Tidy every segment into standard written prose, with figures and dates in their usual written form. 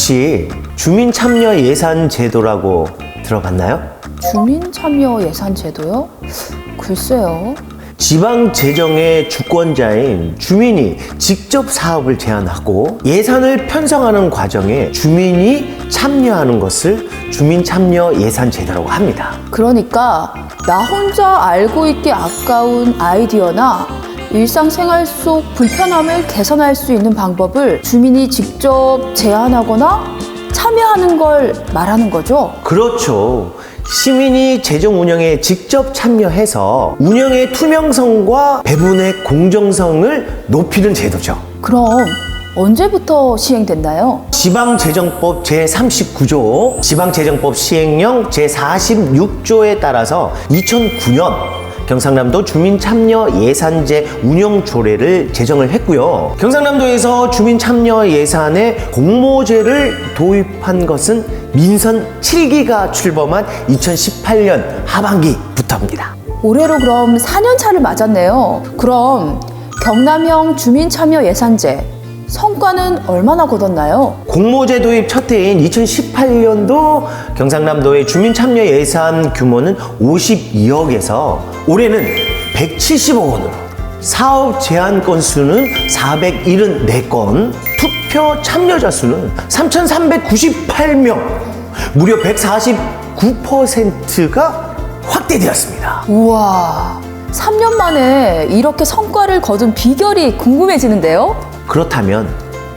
혹시 주민참여예산제도라고 들어봤나요? 주민참여예산제도요? 글쎄요. 지방재정의 주권자인 주민이 직접 사업을 제안하고 예산을 편성하는 과정에 주민이 참여하는 것을 주민참여예산제도라고 합니다. 그러니까 나 혼자 알고 있기 아까운 아이디어나 일상생활 속 불편함을 개선할 수 있는 방법을 주민이 직접 제안하거나 참여하는 걸 말하는 거죠? 그렇죠. 시민이 재정 운영에 직접 참여해서 운영의 투명성과 배분의 공정성을 높이는 제도죠. 그럼 언제부터 시행됐나요? 지방재정법 제39조, 지방재정법 시행령 제46조에 따라서 2009년 경상남도 주민참여예산제 운영조례를 제정을 했고요. 경상남도에서 주민참여예산에 공모제를 도입한 것은 민선 7기가 출범한 2018년 하반기부터입니다. 올해로 그럼 4년 차를 맞았네요. 그럼 경남형 주민참여예산제 성과는 얼마나 거뒀나요? 공모제 도입 첫 해인 2018년도 경상남도의 주민참여예산 규모는 52억에서 올해는 170억 원으로 사업 제안 건수는 474건, 투표 참여자 수는 3,398명, 무려 149%가 확대되었습니다. 우와, 3년 만에 이렇게 성과를 거둔 비결이 궁금해지는데요? 그렇다면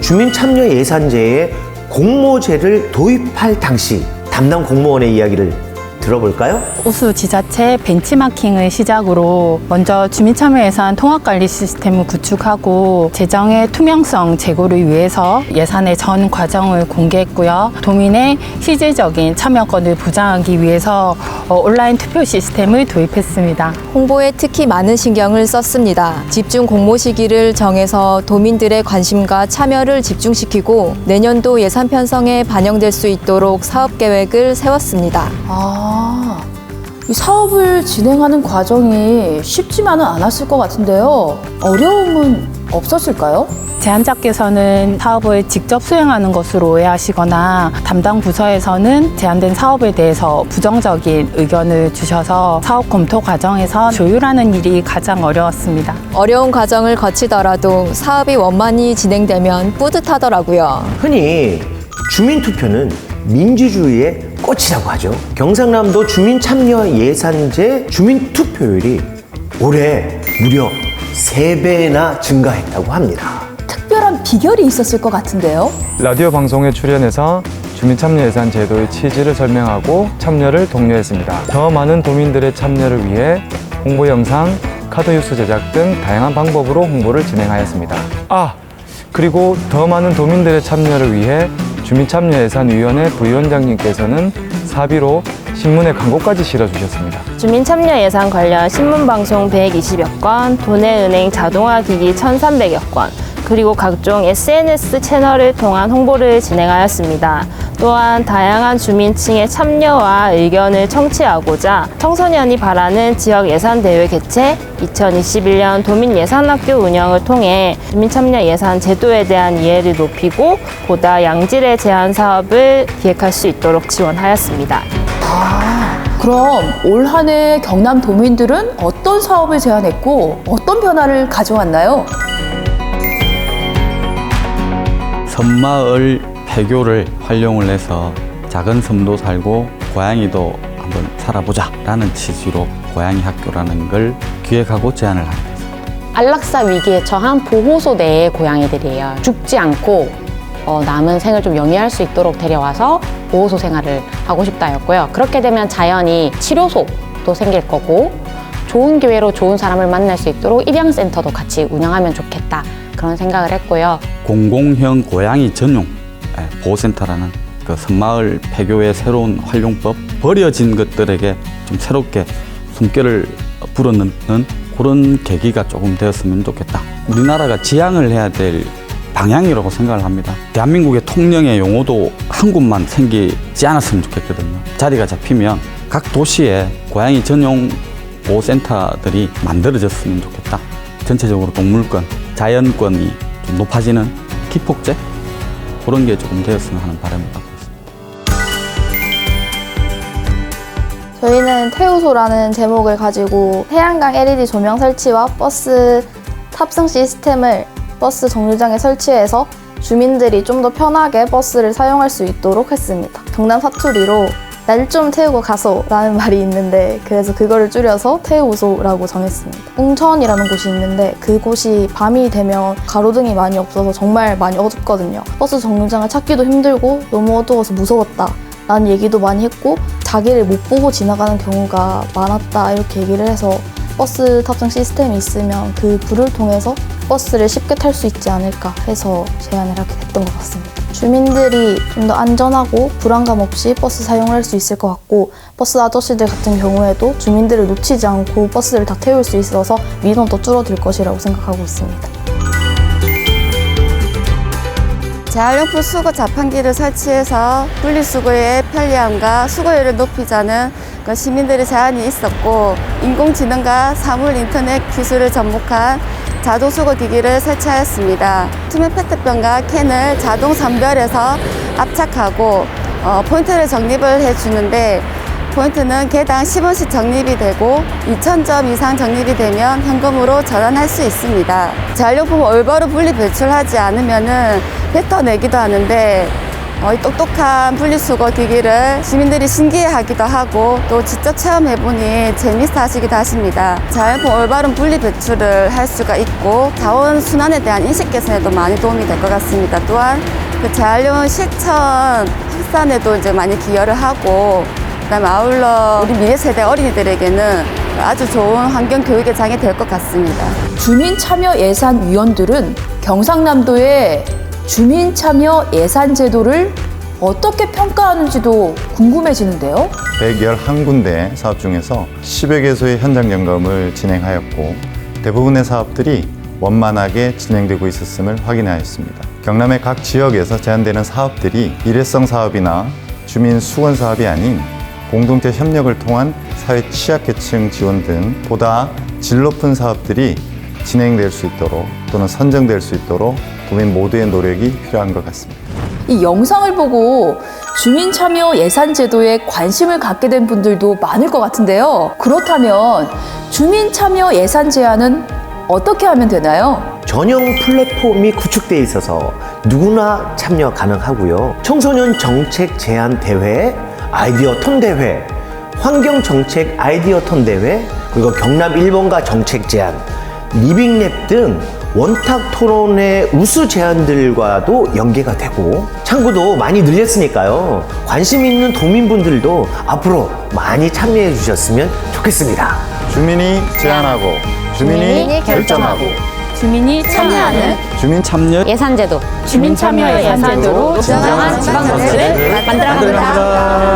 주민참여예산제에 공모제를 도입할 당시 담당 공무원의 이야기를 들어볼까요? 우수 지자체 벤치마킹을 시작으로 먼저 주민참여예산 통합관리 시스템을 구축하고 재정의 투명성 제고를 위해서 예산의 전 과정을 공개했고요. 도민의 실질적인 참여권을 보장하기 위해서 온라인 투표 시스템을 도입했습니다. 홍보에 특히 많은 신경을 썼습니다. 집중 공모 시기를 정해서 도민들의 관심과 참여를 집중시키고 내년도 예산 편성에 반영될 수 있도록 사업 계획을 세웠습니다. 이 사업을 진행하는 과정이 쉽지만은 않았을 것 같은데요. 어려움은 없었을까요? 제안자께서는 사업을 직접 수행하는 것으로 오해하시거나 담당 부서에서는 제안된 사업에 대해서 부정적인 의견을 주셔서 사업 검토 과정에서 조율하는 일이 가장 어려웠습니다. 어려운 과정을 거치더라도 사업이 원만히 진행되면 뿌듯하더라고요. 흔히 주민투표는 민주주의의 꽃이라고 하죠. 경상남도 주민참여예산제 주민투표율이 올해 무려 3배나 증가했다고 합니다. 특별한 비결이 있었을 것 같은데요. 라디오 방송에 출연해서 주민참여예산 제도의 취지를 설명하고 참여를 독려했습니다. 더 많은 도민들의 참여를 위해 홍보 영상, 카드 뉴스 제작 등 다양한 방법으로 홍보를 진행하였습니다. 그리고 더 많은 도민들의 참여를 위해 주민참여예산위원회 부위원장님께서는 사비로 신문에 광고까지 실어주셨습니다. 주민참여예산 관련 신문방송 120여 건, 도내은행 자동화기기 1,300여 건, 그리고 각종 SNS 채널을 통한 홍보를 진행하였습니다. 또한 다양한 주민층의 참여와 의견을 청취하고자 청소년이 바라는 지역 예산 대회 개최, 2021년 도민 예산학교 운영을 통해 주민참여 예산 제도에 대한 이해를 높이고 보다 양질의 제안 사업을 기획할 수 있도록 지원하였습니다. 그럼 올 한 해 경남 도민들은 어떤 사업을 제안했고 어떤 변화를 가져왔나요? 섬마을 폐교를 활용을 해서 작은 섬도 살고 고양이도 한번 살아보자 라는 취지로 고양이 학교라는 걸 기획하고 제안을 하게 됐습니다. 안락사 위기에 처한 보호소 내의 고양이들이에요. 죽지 않고 남은 생을 좀 영위할 수 있도록 데려와서 보호소 생활을 하고 싶다였고요. 그렇게 되면 자연히 치료소도 생길 거고 좋은 기회로 좋은 사람을 만날 수 있도록 입양센터도 같이 운영하면 좋겠다. 그런 생각을 했고요. 공공형 고양이 전용 보호센터라는 그 섬마을 폐교의 새로운 활용법, 버려진 것들에게 좀 새롭게 숨결을 불어넣는 그런 계기가 조금 되었으면 좋겠다. 우리나라가 지향을 해야 될 방향이라고 생각을 합니다. 대한민국의 통령의 용어도 한 곳만 생기지 않았으면 좋겠거든요. 자리가 잡히면 각 도시에 고양이 전용 보호센터들이 만들어졌으면 좋겠다. 전체적으로 동물권, 자연권이 좀 높아지는 기폭제? 그런 게 조금 되었으면 하는 바람을 갖고 있습니다. 저희는 태우소라는 제목을 가지고 태양광 LED 조명 설치와 버스 탑승 시스템을 버스 정류장에 설치해서 주민들이 좀 더 편하게 버스를 사용할 수 있도록 했습니다. 경남 사투리로 날 좀 태우고 가소라는 말이 있는데 그래서 그거를 줄여서 태우소라고 정했습니다. 웅천이라는 곳이 있는데 그곳이 밤이 되면 가로등이 많이 없어서 정말 많이 어둡거든요. 버스 정류장을 찾기도 힘들고 너무 어두워서 무서웠다 라는 얘기도 많이 했고 자기를 못 보고 지나가는 경우가 많았다 이렇게 얘기를 해서 버스 탑승 시스템이 있으면 그 불을 통해서 버스를 쉽게 탈 수 있지 않을까 해서 제안을 하게 됐던 것 같습니다. 주민들이 좀 더 안전하고 불안감 없이 버스 사용할 수 있을 것 같고 버스 아저씨들 같은 경우에도 주민들을 놓치지 않고 버스를 다 태울 수 있어서 민원도 줄어들 것이라고 생각하고 있습니다. 재활용품 수거 자판기를 설치해서 분리수거의 편리함과 수거율을 높이자는 시민들의 제안이 있었고 인공지능과 사물 인터넷 기술을 접목한 자동 수거 기기를 설치하였습니다. 투명 페트병과 캔을 자동 선별해서 압착하고 포인트를 적립을 해주는데 포인트는 개당 10원씩 적립이 되고 2,000점 이상 적립이 되면 현금으로 전환할 수 있습니다. 재활용품을 올바로 분리 배출하지 않으면은 뱉어내기도 하는데 이 똑똑한 분리수거 기기를 시민들이 신기해하기도 하고 또 직접 체험해보니 재밌어 하시기도 하십니다. 재활용품 올바른 분리 배출을 할 수가 있고 자원 순환에 대한 인식 개선에도 많이 도움이 될 것 같습니다. 또한 그 재활용 실천 확산에도 이제 많이 기여를 하고 그다음에 아울러 우리 미래 세대 어린이들에게는 아주 좋은 환경 교육의 장이 될 것 같습니다. 주민참여예산위원들은 경상남도의 주민참여 예산 제도를 어떻게 평가하는지도 궁금해지는데요. 111군데 사업 중에서 10여 개소의 현장 점검을 진행하였고 대부분의 사업들이 원만하게 진행되고 있었음을 확인하였습니다. 경남의 각 지역에서 제한되는 사업들이 일회성 사업이나 주민 수건 사업이 아닌 공동체 협력을 통한 사회 취약계층 지원 등 보다 질 높은 사업들이 진행될 수 있도록 또는 선정될 수 있도록 도민 모두의 노력이 필요한 것 같습니다. 이 영상을 보고 주민참여 예산 제도에 관심을 갖게 된 분들도 많을 것 같은데요. 그렇다면 주민참여 예산 제안은 어떻게 하면 되나요? 전용 플랫폼이 구축돼 있어서 누구나 참여 가능하고요. 청소년 정책 제안 대회, 아이디어 톤 대회, 환경 정책 아이디어 톤 대회, 그리고 경남 1번가 정책 제안, 리빙랩 등 원탁 토론의 우수 제안들과도 연계가 되고 창구도 많이 늘렸으니까요. 관심 있는 도민분들도 앞으로 많이 참여해 주셨으면 좋겠습니다. 주민이 제안하고 주민이 결정하고 주민이 참여하는 주민 참여 예산제도 주민참여 예산제도로 진정한 지방정치를 만들어갑니다.